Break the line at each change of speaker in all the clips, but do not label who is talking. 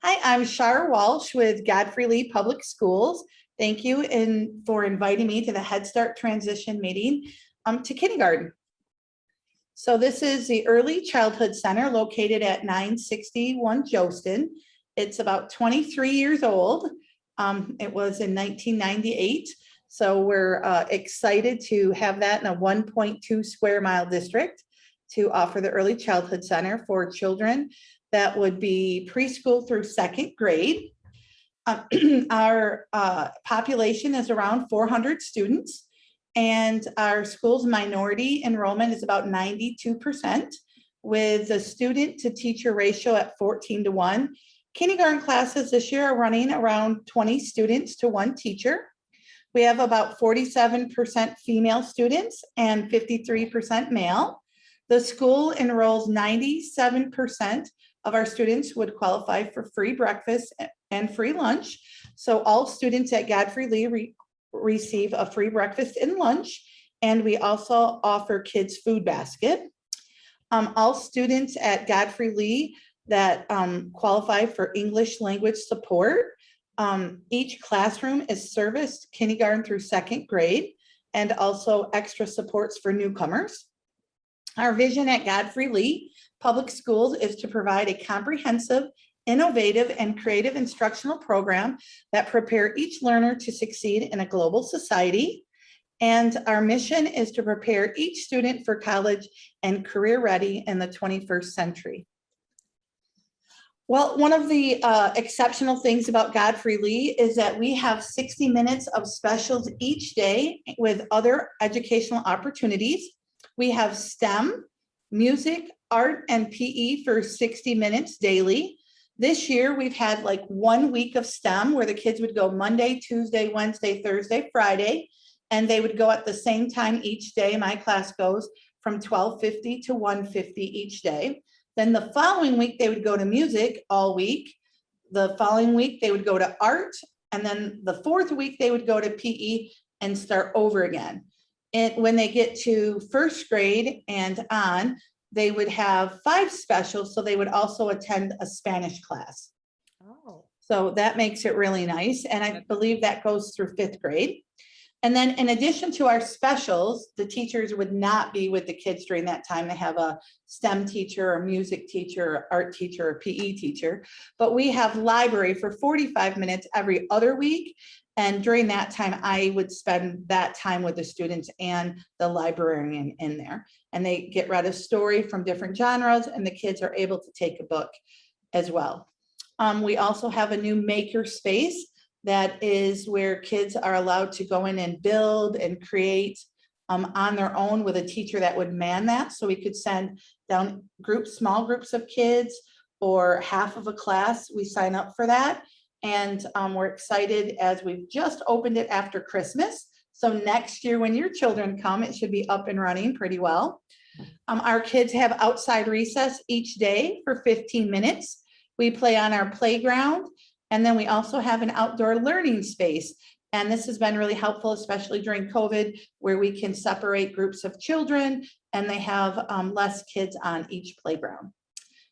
Hi, I'm Shar Walsh with Godfrey Public Schools. Thank you for inviting me to the Head Start transition meeting to kindergarten. So this is the Early Childhood Center located at 961 Jostin. It's about 23 years old. It was in 1998. So we're excited to have that in a 1.2 square mile district to offer the Early Childhood Center for children that would be preschool through second grade. Our population is around 400 students, and our school's minority enrollment is about 92%, with the student to teacher ratio at 14:1. Kindergarten classes this year are running around 20 students to one teacher. We have about 47% female students and 53% male. The school enrolls 97% of our students would qualify for free breakfast and free lunch. So all students at Godfrey Lee receive a free breakfast and lunch, and we also offer kids food basket. All students at Godfrey Lee that qualify for English language support, each classroom is serviced kindergarten through second grade, and also extra supports for newcomers. Our vision at Godfrey Lee Public Schools is to provide a comprehensive, innovative, and creative instructional program that prepare each learner to succeed in a global society. And our mission is to prepare each student for college and career ready in the 21st century. Well, one of the exceptional things about Godfrey Lee is that we have 60 minutes of specials each day with other educational opportunities. We have STEM, music, art, and PE for 60 minutes daily. This year, we've had like 1 week of STEM where the kids would go Monday, Tuesday, Wednesday, Thursday, Friday, and they would go at the same time each day. My class goes from 12:50 to 1:50 each day. Then the following week, they would go to music all week. The following week, they would go to art. And then the fourth week, they would go to PE and start over again. And when they get to first grade and on, they would have 5 specials. So they would also attend a Spanish class.
Oh.
So that makes it really nice. And I believe that goes through 5th grade. And then in addition to our specials, the teachers would not be with the kids during that time. They have a STEM teacher, or music teacher, or art teacher, or PE teacher. But we have library for 45 minutes every other week. And during that time, I would spend that time with the students and the librarian in there. And they get read a story from different genres, and the kids are able to take a book as well. We also have a new maker space that is where kids are allowed to go in and build and create on their own with a teacher that would man that. So we could send down small groups of kids, or half of a class. We sign up for that. And we're excited as we've just opened it after Christmas. So next year when your children come, it should be up and running pretty well. Our kids have outside recess each day for 15 minutes. We play on our playground. And then we also have an outdoor learning space. And this has been really helpful, especially during COVID, where we can separate groups of children and they have less kids on each playground.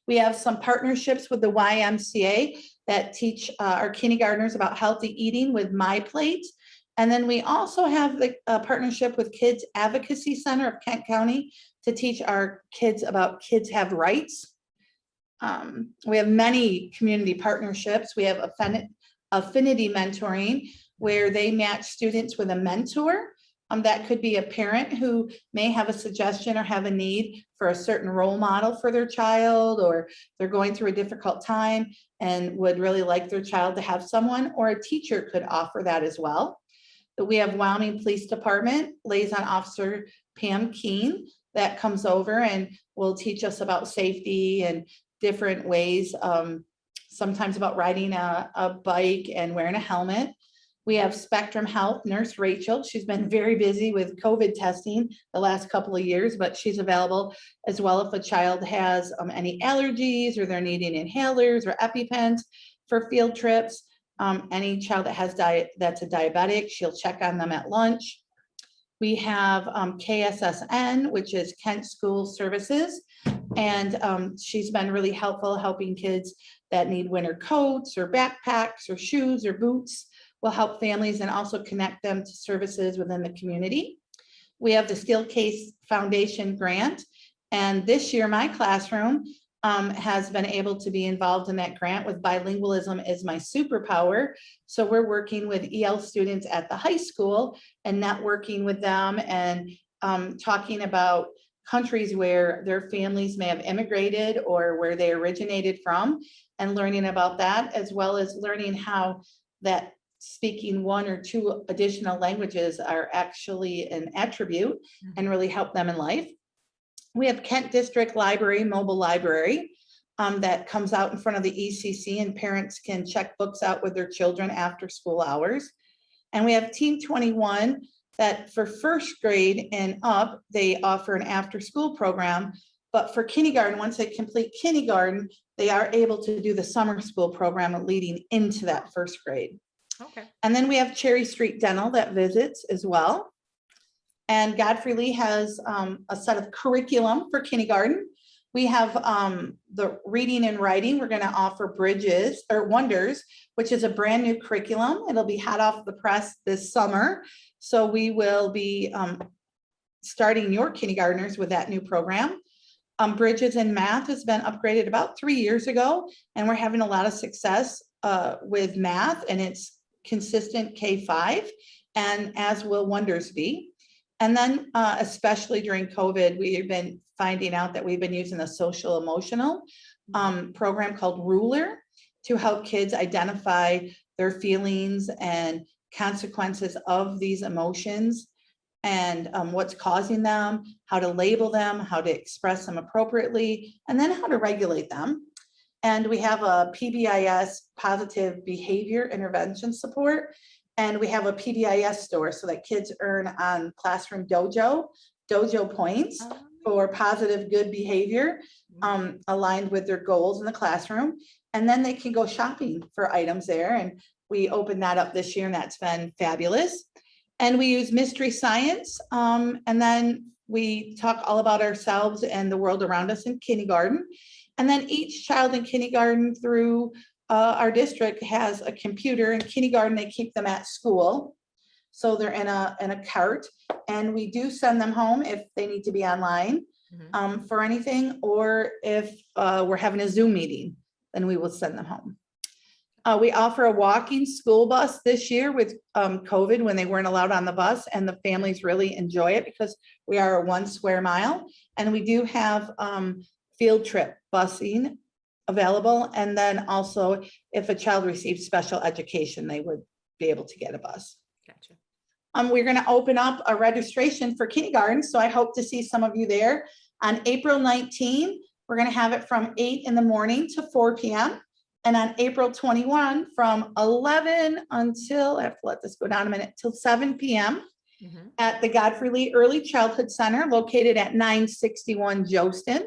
We have some partnerships with the YMCA that teach our kindergartners about healthy eating with My Plate. And then we also have the partnership with Kids Advocacy Center of Kent County to teach our kids about Kids Have Rights. We have many community partnerships. We have affinity mentoring, where they match students with a mentor. That could be a parent who may have a suggestion or have a need for a certain role model for their child, or they're going through a difficult time and would really like their child to have someone, or a teacher could offer that as well. But we have Wyoming Police Department Liaison Officer Pam Keene that comes over and will teach us about safety and different ways, sometimes about riding a bike and wearing a helmet. We have Spectrum Health Nurse Rachel. She's been very busy with COVID testing the last couple of years, but she's available as well if a child has any allergies, or they're needing inhalers or EpiPens for field trips. Any child that has that's a diabetic, she'll check on them at lunch. We have KSSN, which is Kent School Services, And she's been really helpful helping kids that need winter coats or backpacks or shoes or boots. Will help families and also connect them to services within the community. We have the Steelcase Foundation grant. And this year, my classroom has been able to be involved in that grant with bilingualism is my superpower. So we're working with EL students at the high school and networking with them and talking about countries where their families may have immigrated or where they originated from, and learning about that, as well as learning how that speaking one or two additional languages are actually an attribute and really help them in life. We have Kent District Library, mobile library that comes out in front of the ECC, and parents can check books out with their children after school hours. And we have Team 21 that for first grade and up, they offer an after school program. But for kindergarten, once they complete kindergarten, they are able to do the summer school program leading into that first grade.
Okay.
And then we have Cherry Street Dental that visits as well. And Godfrey Lee has a set of curriculum for kindergarten. We have the reading and writing. We're going to offer Bridges or Wonders, which is a brand new curriculum. It'll be hot off the press this summer. So we will be starting your kindergartners with that new program. Bridges in math has been upgraded about 3 years ago, and we're having a lot of success with math, and it's consistent K-5, and as will Wonders be. And then especially during COVID, we've been finding out that we've been using a social emotional program called Ruler to help kids identify their feelings and consequences of these emotions and what's causing them, how to label them, how to express them appropriately, and then how to regulate them. And we have a PBIS, positive behavior intervention support. And we have a PBIS store so that kids earn on Classroom Dojo points for positive good behavior aligned with their goals in the classroom. And then they can go shopping for items there. And we opened that up this year, and that's been fabulous. And we use Mystery Science. And then we talk all about ourselves and the world around us in kindergarten. And then each child in kindergarten through our district has a computer. In kindergarten, they keep them at school. So they're in a cart, and we do send them home if they need to be online for anything, or if we're having a Zoom meeting, then we will send them home. We offer a walking school bus this year with COVID when they weren't allowed on the bus, and the families really enjoy it because we are a 1 square mile, and we do have field trip busing available. And then also if a child receives special education, they would be able to get a bus.
Gotcha.
We're going to open up a registration for kindergarten. So I hope to see some of you there on April 19. We're going to have it from 8 in the morning to 4 p.m. And on April 21 from 11 until, I have to let this go down a minute, till 7 p.m. At the Godfrey Lee Early Childhood Center located at 961 Jostin.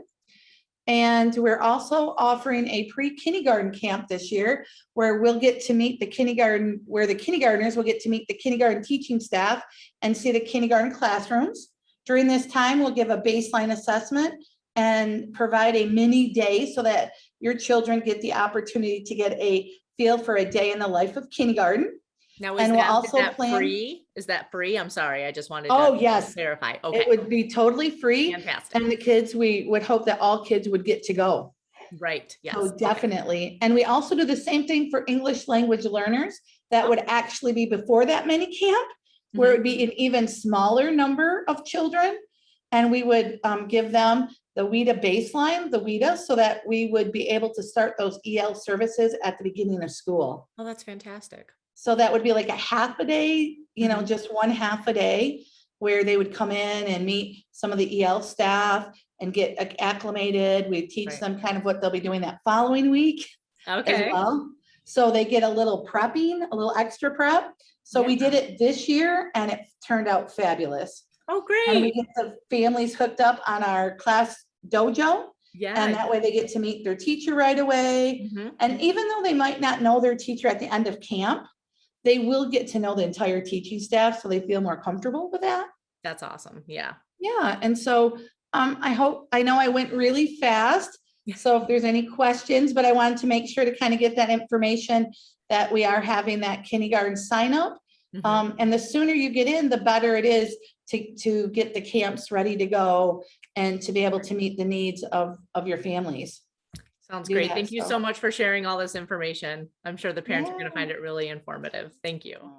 And we're also offering a pre-kindergarten camp this year where we'll get to meet the kindergarten, where the kindergartners will get to meet the kindergarten teaching staff and see the kindergarten classrooms. During this time, we'll give a baseline assessment and provide a mini day so that your children get the opportunity to get a feel for a day in the life of kindergarten.
Now,
And we'll also plan.
free? Is that free? I'm sorry. I just wanted
Oh,
to
yes.
clarify. Okay.
It would be totally free.
Fantastic.
And the kids, we would hope that all kids would get to go.
Right. Yes.
So definitely. And we also do the same thing for English language learners. That would actually be before that mini camp, where it would be an even smaller number of children. And we would give them the WIDA baseline, the WIDA, so that we would be able to start those EL services at the beginning of school.
Oh, that's fantastic.
So that would be like a half a day, you know, just 1/2 a day where they would come in and meet some of the EL staff and get acclimated. We teach them kind of what they'll be doing that following week as well. So they get a little prepping, a little extra prep. So we did it this year and it turned out fabulous.
Oh, great.
And we get the families hooked up on our class dojo.
Yeah.
And that way they get to meet their teacher right away. And even though they might not know their teacher at the end of camp, they will get to know the entire teaching staff, so they feel more comfortable with that.
That's awesome. Yeah.
Yeah. And so I know I went really fast. So if there's any questions, but I wanted to make sure to kind of get that information that we are having that kindergarten sign up.
Mhm.
And the sooner you get in, the better it is to get the camps ready to go and to be able to meet the needs of your families.
Sounds
Do
great.
that,
Thank you
so.
so much for sharing all this information. I'm sure the parents are going to
Yeah.
find it really informative. Thank you.